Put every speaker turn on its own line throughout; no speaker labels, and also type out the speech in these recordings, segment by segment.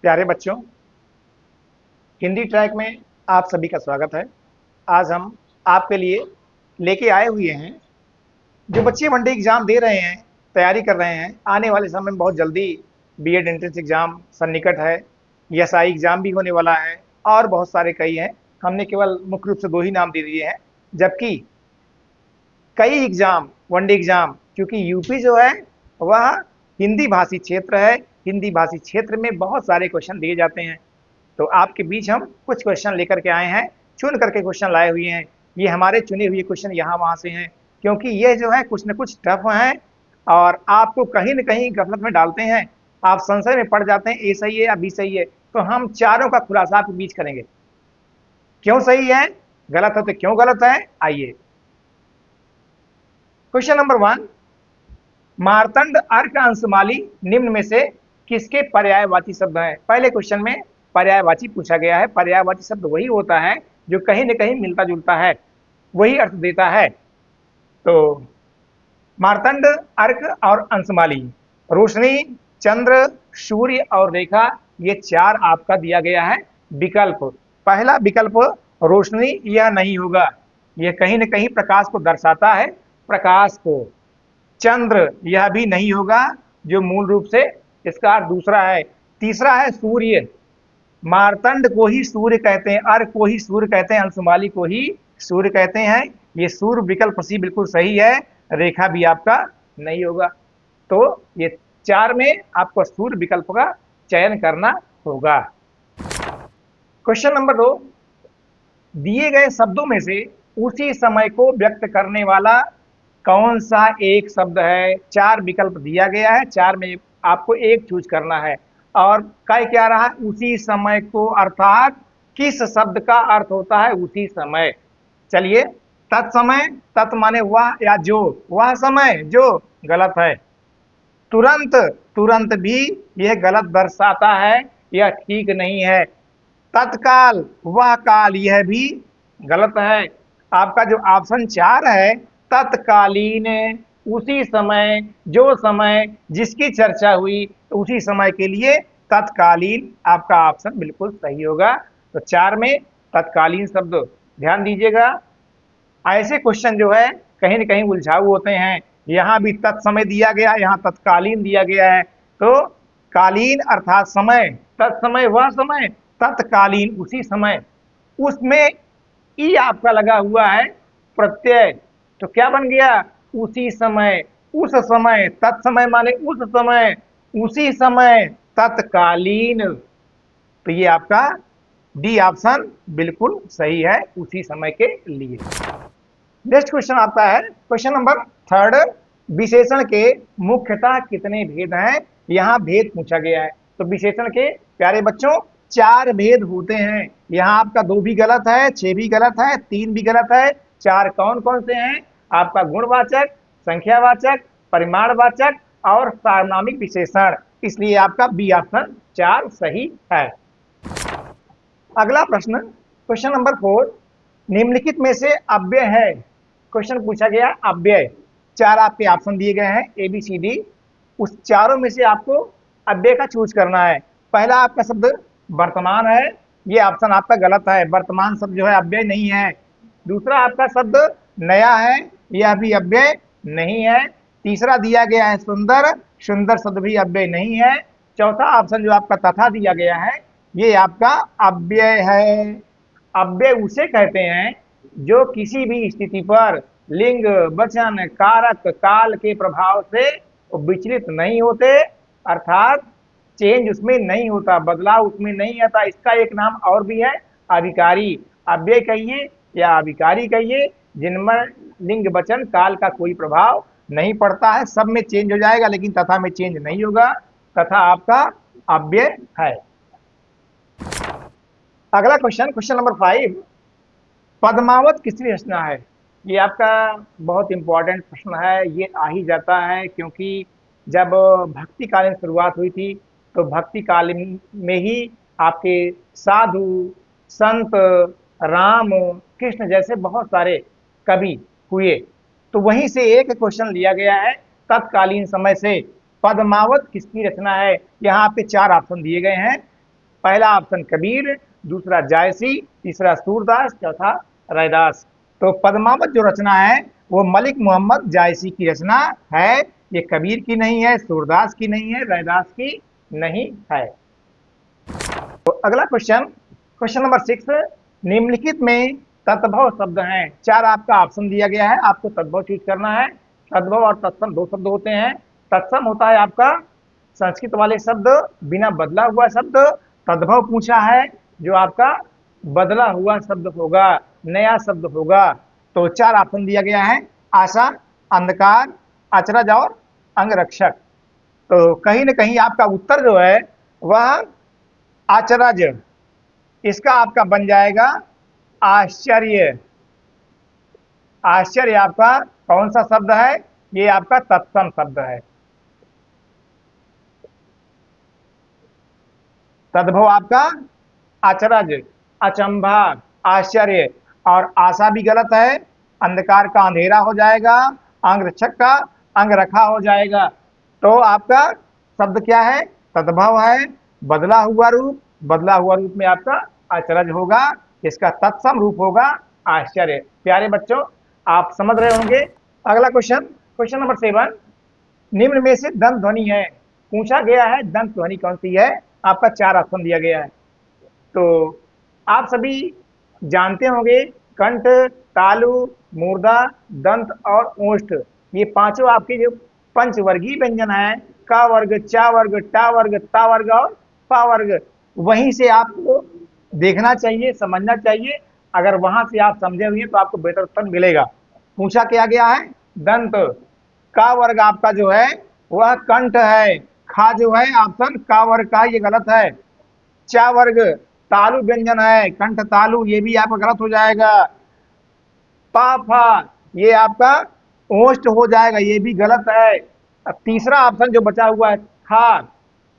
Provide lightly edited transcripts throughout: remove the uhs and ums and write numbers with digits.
प्यारे बच्चों, हिंदी ट्रैक में आप सभी का स्वागत है। आज हम आपके लिए लेके आए हुए हैं, जो बच्चे वनडे एग्जाम दे रहे हैं, तैयारी कर रहे हैं। आने वाले समय में बहुत जल्दी बीएड एंट्रेंस एग्जाम सन्निकट है, एसआई एग्जाम भी होने वाला है और बहुत सारे कई हैं। हमने केवल मुख्य रूप से दो ही नाम दे दिए हैं, जबकि कई एग्जाम वनडे एग्जाम, क्योंकि यूपी जो है वह हिंदी भाषी क्षेत्र है। हिंदी भाषी क्षेत्र में बहुत सारे क्वेश्चन दिए जाते हैं, तो आपके बीच हम कुछ क्वेश्चन लेकर के आए हैं, चुन करके क्वेश्चन लाए हुए हैं। ये हमारे चुने हुए क्वेश्चन यहाँ वहाँ से हैं, क्योंकि ये जो है कुछ न कुछ टफ हैं और आपको कहीं न कहीं गफलत में डालते हैं। आप संशय में पड़ जाते हैं, ए सही है या बी सही है। तो हम चारों का खुलासा आपके बीच करेंगे, क्यों सही है, गलत है तो क्यों गलत है। आइए, क्वेश्चन नंबर 1, मार्तंड अर्क अंशमाली निम्न में से किसके पर्यायवाची शब्द हैं। पहले क्वेश्चन में पर्यायवाची पूछा गया है। पर्यायवाची शब्द वही होता है जो कहीं न कहीं मिलता जुलता है, वही अर्थ देता है। तो मार्तंड, अर्क और अंशमाली, रोशनी, चंद्र, सूर्य और रेखा, ये चार आपका दिया गया है विकल्प। पहला विकल्प रोशनी, यह नहीं होगा, यह कहीं न कहीं प्रकाश को दर्शाता है, प्रकाश को। चंद्र, यह भी नहीं होगा, जो मूल रूप से इसका अर्थ दूसरा है। तीसरा है सूर्य, मार्तंड को ही सूर्य कहते हैं, अर्क को ही सूर्य कहते हैं, अंशुमाली को ही सूर्य कहते हैं। ये सूर्य विकल्प सी बिल्कुल सही है। रेखा भी आपका नहीं होगा। तो ये चार में आपको सूर्य विकल्प का चयन करना होगा। क्वेश्चन नंबर 2, दिए गए शब्दों में से उसी समय को व्यक्त करने वाला कौन सा एक शब्द है। चार विकल्प दिया गया है, चार में आपको एक चूज करना है। और कह क्या रहा है, उसी समय को, अर्थात किस शब्द का अर्थ होता है उसी समय। चलिए, तत्समय, तत् माने वह या जो, वह समय जो, गलत है। तुरंत, तुरंत भी यह गलत दर्शाता है, यह ठीक नहीं है। तत्काल, वह काल, यह भी गलत है। आपका जो ऑप्शन 4 है, तत्कालीन, उसी समय, जो समय जिसकी चर्चा हुई उसी समय के लिए तत्कालीन आपका ऑप्शन बिल्कुल सही होगा। तो 4 में तत्कालीन शब्द ध्यान दीजिएगा। ऐसे क्वेश्चन जो है कहीं न कहीं उलझाऊ होते हैं। यहाँ भी तत्समय दिया गया, यहाँ तत्कालीन दिया गया है। तो कालीन अर्थात समय, तत्समय वह समय, तत्कालीन उसी समय, उसमें ई आपका लगा हुआ है प्रत्यय। तो क्या बन गया, उसी समय, उस समय, तत्समय माने उस समय, उसी समय, तत्कालीन। तो ये आपका डी ऑप्शन बिल्कुल सही है, उसी समय के लिए। नेक्स्ट क्वेश्चन आता है, क्वेश्चन नंबर 3, विशेषण के मुख्यतः कितने भेद हैं। यहाँ भेद पूछा गया है। तो विशेषण के प्यारे बच्चों 4 भेद होते हैं। यहाँ आपका 2 भी गलत है, 6 भी गलत है, 3 भी गलत है। 4 कौन कौन से हैं, आपका गुणवाचक, संख्यावाचक, परिमाणवाचक और सार्वनामिक विशेषण। इसलिए आपका बी ऑप्शन 4 सही है। अगला प्रश्न, क्वेश्चन नंबर 4, निम्नलिखित में से अव्यय है। क्वेश्चन पूछा गया अव्यय, 4 आपके ऑप्शन दिए गए हैं ए बी सी डी। उस चारों में से आपको अव्यय का चूज करना है। पहला आपका शब्द वर्तमान है, ये ऑप्शन आपका गलत है, वर्तमान शब्द जो है अव्यय नहीं है। दूसरा आपका शब्द नया है, यह भी अव्यय नहीं है। तीसरा दिया गया है सुंदर, सुंदर शब्द भी अव्यय नहीं है। चौथा ऑप्शन जो आपका तथा दिया गया है, ये आपका अव्यय है। अव्यय उसे कहते हैं जो किसी भी स्थिति पर लिंग, वचन, कारक, काल के प्रभाव से विचलित नहीं होते, अर्थात चेंज उसमें नहीं होता, बदलाव उसमें नहीं आता। इसका एक नाम और भी है, अभिकारी। अव्यय कहिए या अभिकारी कहिए, जिनमें लिंग, वचन, काल का कोई प्रभाव नहीं पड़ता है। सब में चेंज हो जाएगा लेकिन तथा में चेंज नहीं होगा। तथा आपका अव्यय है। अगला क्वेश्चन, क्वेश्चन नंबर 5, पद्मावत किसकी रचना है। ये आपका बहुत इंपॉर्टेंट प्रश्न है। ये आ ही जाता है क्योंकि जब भक्ति कालीन शुरुआत हुई थी तो भक्ति काल में ही आपके साधु, संत, राम, कृष्ण जैसे बहुत सारे कवि हुए। तो वहीं से एक क्वेश्चन लिया गया है, तत्कालीन समय से पद्मावत किसकी रचना है। यहाँ आपके 4 ऑप्शन दिए गए हैं, पहला ऑप्शन कबीर, दूसरा जायसी, तीसरा सूरदास, चौथा रैदास। तो पद्मावत जो रचना है वो मलिक मोहम्मद जायसी की रचना है, ये कबीर की नहीं है, सूरदास की नहीं है, रैदास की नहीं है। तो अगला क्वेश्चन, क्वेश्चन नंबर 6, निम्नलिखित में तद्भव शब्द हैं। चार आपका ऑप्शन दिया गया है, आपको तद्भव चूज करना है। तद्भव और तत्सम दो शब्द होते हैं। तत्सम होता है आपका संस्कृत वाले शब्द, बिना बदला हुआ शब्द। तद्भव पूछा है जो आपका बदला हुआ शब्द होगा, नया शब्द होगा। तो चार ऑप्शन दिया गया है, आशा, अंधकार, अचरज और अंगरक्षक। तो कहीं न कहीं आपका उत्तर जो है वह अचरज, इसका आपका बन जाएगा आश्चर्य। आश्चर्य आपका कौन सा शब्द है? ये आपका तत्सम शब्द है। तद्भव आपका अचरज, अचंभा, आश्चर्य। और आशा भी गलत है, अंधकार का अंधेरा हो जाएगा, अंगरक्षक का अंगरखा हो जाएगा। तो आपका शब्द क्या है? तद्भव है, बदला हुआ रूप। बदला हुआ रूप में आपका अचरज होगा, इसका तत्सम रूप होगा आश्चर्य। प्यारे बच्चों, आप समझ रहे होंगे। अगला क्वेश्चन, क्वेश्चन नंबर 7, निम्न में से दंत ध्वनि है। पूछा गया है दंत ध्वनि कौन सी है? आपका चार ऑप्शन दिया गया है। तो आप सभी जानते होंगे, कंठ, तालु, मूर्धा, दंत और ओष्ठ, ये पांचों आपके जो पंचवर्गीय व्यंजन है, क वर्ग, चा वर्ग, टा वर्ग, ता वर्ग और पा वर्ग, वहीं से आपको देखना चाहिए, समझना चाहिए। अगर वहां से आप समझे हुए तो आपको बेहतर उत्तर मिलेगा। पूछा क्या गया है? दंत। का वर्ग आपका जो है वह कंठ है। खा जो है ऑप्शन का वर्ग का, ये गलत है। चा वर्ग तालु व्यंजन है, कंठ तालु, ये भी आपका गलत हो जाएगा। पा फा ये आपका ओष्ठ हो जाएगा, ये भी गलत है। अब तीसरा ऑप्शन जो बचा हुआ है था,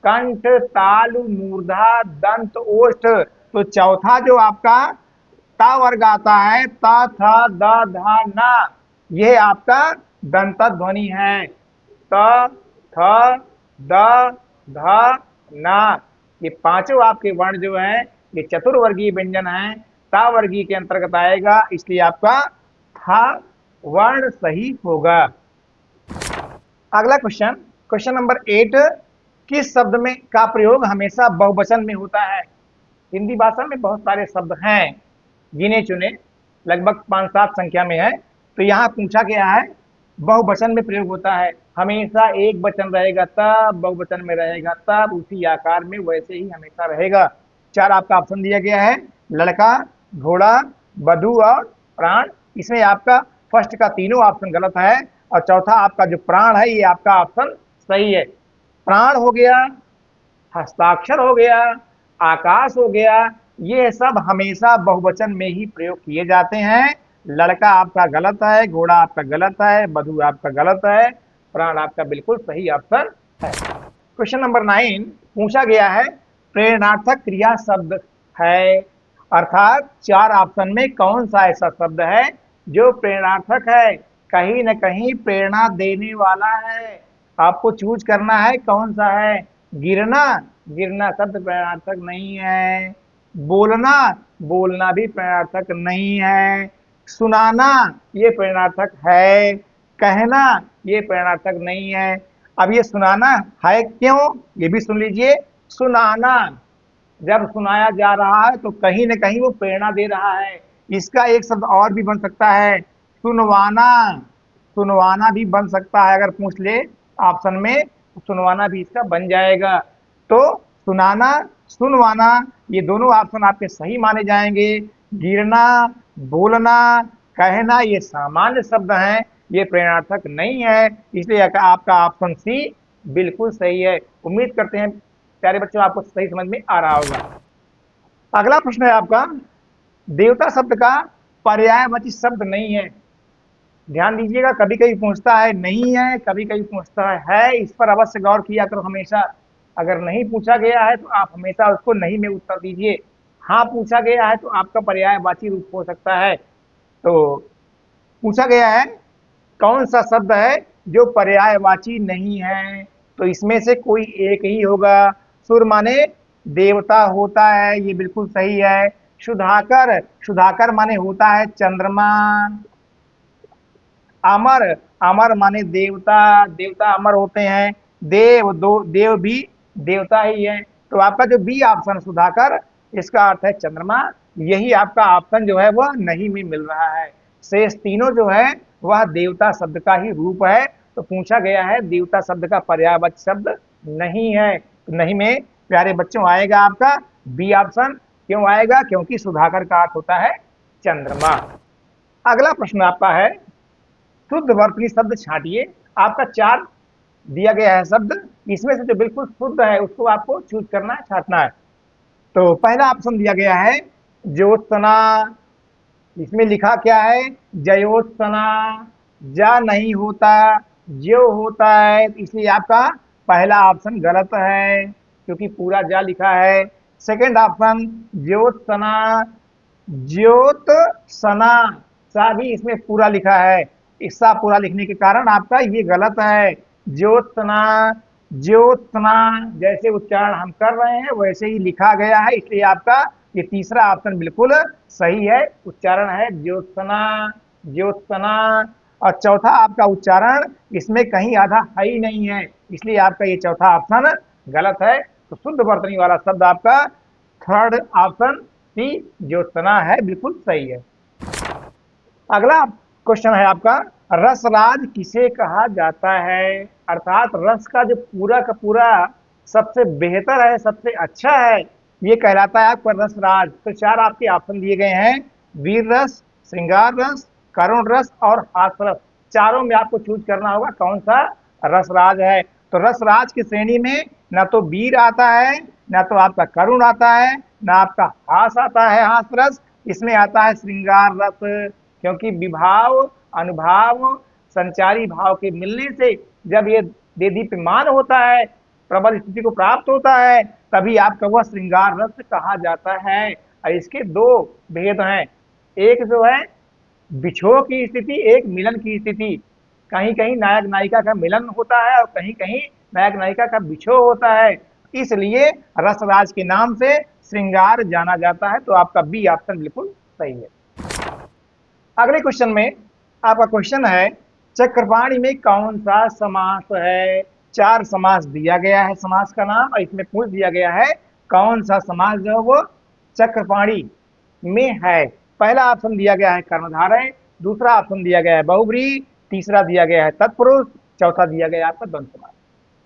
कंठ तालु मूर्धा दंत ओष्ठ, तो चौथा जो आपका ता वर्ग आता है, ता था द धा ना, ये आपका दंत ध्वनि है। त थ द ध ना, ये पांचों आपके वर्ण जो हैं ये चतुर्वर्गीय व्यंजन हैं, ता वर्गीय के अंतर्गत आएगा, इसलिए आपका था वर्ण सही होगा। अगला क्वेश्चन, क्वेश्चन नंबर 8, किस शब्द में का प्रयोग हमेशा बहुवचन में होता है? हिंदी भाषा में बहुत सारे शब्द हैं, गिने चुने, लगभग 5-7 संख्या में है। तो यहाँ पूछा गया है बहुवचन में प्रयोग होता है, हमेशा एक वचन रहेगा तब, बहुवचन में रहेगा तब, उसी आकार में वैसे ही हमेशा रहेगा। चार आपका ऑप्शन दिया गया है, लड़का, घोड़ा, बधू और प्राण। इसमें आपका फर्स्ट का तीनों ऑप्शन गलत है और चौथा आपका जो प्राण है ये आपका ऑप्शन सही है। प्राण हो गया, हस्ताक्षर हो गया, आकाश हो गया, ये सब हमेशा बहुवचन में ही प्रयोग किए जाते हैं। लड़का आपका गलत है, घोड़ा आपका गलत है, बधू आपका गलत है, प्राण आपका बिल्कुल सही ऑप्शन है। क्वेश्चन नंबर 9, पूछा गया है प्रेरणार्थक क्रिया शब्द है, अर्थात चार ऑप्शन में कौन सा ऐसा शब्द है जो प्रेरणार्थक है, कहीं न कहीं प्रेरणा देने वाला है। आपको चूज करना है कौन सा है। गिरना, गिरना शब्द प्रेरणार्थक नहीं है। बोलना, बोलना भी प्रेरणार्थक नहीं है। सुनाना ये प्रेरणार्थक है। कहना ये प्रेरणार्थक नहीं है। अब ये सुनाना है क्यों, ये भी सुन लीजिए। सुनाना, जब सुनाया जा रहा है तो कहीं न कहीं वो प्रेरणा दे रहा है। इसका एक शब्द और भी बन सकता है, सुनवाना। सुनवाना भी बन सकता है, अगर पूछ ले ऑप्शन में तो सुनवाना भी इसका बन जाएगा। तो सुनाना, सुनवाना ये दोनों ऑप्शन आपके सही माने जाएंगे। गिरना, बोलना, कहना ये सामान्य शब्द हैं, ये प्रेरणार्थक नहीं है, इसलिए आपका ऑप्शन सी बिल्कुल सही है। उम्मीद करते हैं प्यारे बच्चों आपको सही समझ में आ रहा होगा। अगला प्रश्न है आपका, देवता शब्द का पर्यायवाची शब्द नहीं है। ध्यान दीजिएगा, कभी कभी पूछता है नहीं है, कभी कभी पूछता है। इस पर अवश्य गौर किया करो हमेशा। अगर नहीं पूछा गया है तो आप हमेशा उसको नहीं में उत्तर दीजिए। हाँ पूछा गया है तो आपका पर्यायवाची रूप हो सकता है। तो पूछा गया है कौन सा शब्द है जो पर्यायवाची नहीं है, तो इसमें से कोई एक ही होगा। सुर माने देवता होता है, ये बिल्कुल सही है। सुधाकर, सुधाकर माने होता है चंद्रमा। अमर, अमर माने देवता, देवता अमर होते हैं। देव, दो देव भी देवता ही है। तो आपका जो बी ऑप्शन सुधाकर, इसका अर्थ है चंद्रमा। यही आपका ऑप्शन जो है वह नहीं में मिल रहा है। शेष तीनों जो है वह देवता शब्द का ही रूप है। तो पूछा गया है देवता शब्द का पर्यायवाची शब्द नहीं है। तो नहीं में प्यारे बच्चों आएगा आपका बी ऑप्शन। क्यों आएगा? क्योंकि सुधाकर का अर्थ होता है चंद्रमा। अगला प्रश्न आपका है शुद्ध वर्तनी शब्द छांटिए। आपका 4 दिया गया है शब्द, इसमें से जो बिल्कुल शुद्ध है उसको आपको चूज करना है, छांटना है। तो पहला ऑप्शन दिया गया है ज्योत्सना। इसमें लिखा क्या है? जयोत्सना। जा नहीं होता, ज्यो होता है, इसलिए आपका पहला ऑप्शन गलत है क्योंकि पूरा जा लिखा है। सेकंड ऑप्शन ज्योत्सना, ज्योत सना, सा भी इसमें पूरा लिखा है। सा पूरा लिखने के कारण आपका ये गलत है। ज्योत्सना, ज्योत्सना जैसे उच्चारण हम कर रहे हैं वैसे ही लिखा गया है, इसलिए आपका ये तीसरा ऑप्शन बिल्कुल सही है। उच्चारण है ज्योत्सना, ज्योत्सना। और चौथा आपका उच्चारण इसमें कहीं आधा है ही नहीं है, इसलिए आपका ये चौथा ऑप्शन गलत है। तो शुद्ध वर्तनी वाला शब्द आपका थर्ड ऑप्शन सी ज्योत्सना है, बिल्कुल सही है। अगला क्वेश्चन है आपका रसराज किसे कहा जाता है? अर्थात रस का जो पूरा का पूरा सबसे बेहतर है, सबसे अच्छा है, ये कहलाता है आपका रसराज। तो 4 आपके ऑप्शन दिए गए हैं, वीर रस, श्रृंगार रस, करुण रस और हास रस। चारों में आपको चूज करना होगा कौन सा रसराज है। तो रसराज की श्रेणी में ना तो वीर आता है, ना तो आपका करुण आता है, ना आपका हास आता है हास रस, इसमें आता है श्रृंगार रस। क्योंकि विभाव, अनुभाव, संचारी भाव के मिलने से जब ये देदीप्यमान होता है, प्रबल स्थिति को प्राप्त होता है, तभी आपका वह श्रृंगार रस कहा जाता है। और इसके 2 भेद हैं, एक जो है बिछोह की स्थिति, एक मिलन की स्थिति। कहीं कहीं नायक नायिका का मिलन होता है और कहीं कहीं नायक नायिका का बिछोह होता है, इसलिए रसराज के नाम से श्रृंगार जाना जाता है। तो आपका बी ऑप्शन बिल्कुल सही है। अगले क्वेश्चन में आपका क्वेश्चन है चक्रपाणी में कौन सा समास है? 4 समास दिया गया है समास का नाम, और इसमें पूछ दिया गया है कौन सा समास जो है वो चक्रपाणी में है। पहला ऑप्शन दिया गया है कर्मधारय, दूसरा ऑप्शन दिया गया है बहुब्रीहि, तीसरा दिया गया है तत्पुरुष, चौथा दिया गया है आपका द्वंद्व समास।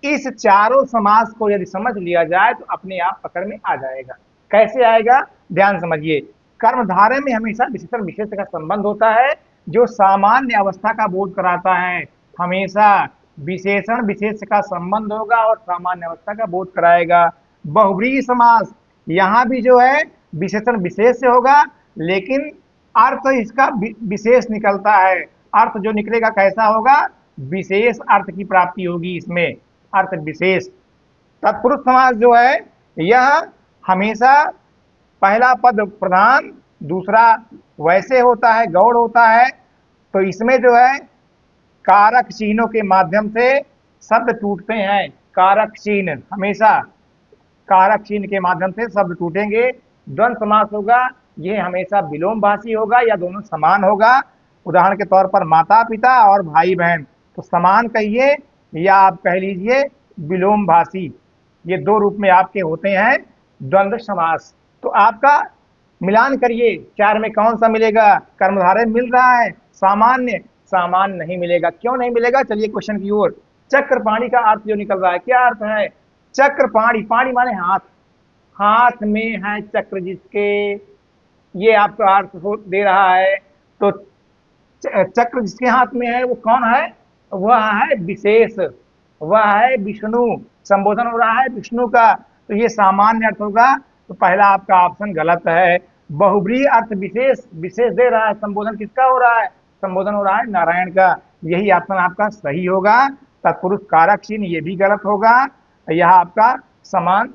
इस चारों समास को यदि समझ लिया जाए तो अपने आप पकड़ में आ जाएगा। कैसे आएगा? ध्यान समझिए। कर्मधारय में हमेशा विशेषण विशेष का संबंध होता है जो सामान्य अवस्था का बोध कराता है। हमेशा विशेषण विशेष का संबंध होगा और सामान्य अवस्था का बोध कराएगा। बहुब्रीहि समास यहाँ भी जो है विशेषण विशेष से होगा, लेकिन अर्थ इसका विशेष निकलता है। अर्थ जो निकलेगा कैसा होगा? विशेष अर्थ की प्राप्ति होगी इसमें, अर्थ विशेष। तत्पुरुष समास जो है यह हमेशा पहला पद प्रधान, दूसरा वैसे होता है, गौड़ होता है। तो इसमें जो है कारक चिन्हों के माध्यम से शब्द टूटते हैं। कारक चिन्ह, हमेशा कारक चिन्ह के माध्यम से शब्द टूटेंगे। द्वंद्व समास होगा, यह हमेशा विलोमभाषी होगा या दोनों समान होगा। उदाहरण के तौर पर माता पिता और भाई बहन, तो समान कहिए या आप कह लीजिए विलोमभाषी, ये 2 रूप में आपके होते हैं द्वंद्व समास। तो आपका मिलान करिए, 4 में कौन सा मिलेगा? कर्मधारय मिल रहा है, सामान्य, सामान्य नहीं मिलेगा। क्यों नहीं मिलेगा? चलिए क्वेश्चन की ओर। चक्रपाणी का अर्थ जो निकल रहा है, क्या अर्थ है? चक्रपाणी, पाणी माने हाथ, हाथ में है चक्र जिसके, ये आपका अर्थ दे रहा है। तो चक्र जिसके हाथ में है वो कौन है? वह है विशेष, वह है विष्णु। संबोधन हो रहा है विष्णु का, तो ये सामान्य अर्थ होगा। तो पहला आपका ऑप्शन गलत है। बहुब्रीहि अर्थ विशेष, विशेष दे रहा है। संबोधन किसका हो रहा है? संबोधन हो रहा है नारायण का, यही ऑप्शन आपका सही होगा। तत्पुरुष कारक चिन्ह ये भी गलत होगा। यह आपका समान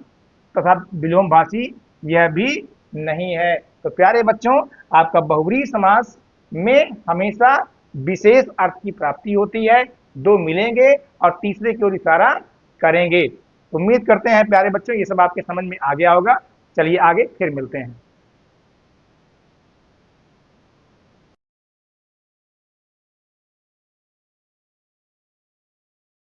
तथा विलोमभाषी यह भी नहीं है। तो प्यारे बच्चों, आपका बहुब्रीहि समास में हमेशा विशेष अर्थ की प्राप्ति होती है। 2 मिलेंगे और तीसरे की ओर इशारा करेंगे। उम्मीद करते हैं प्यारे बच्चों ये सब आपके समझ में आ गया होगा। चलिए आगे फिर मिलते हैं।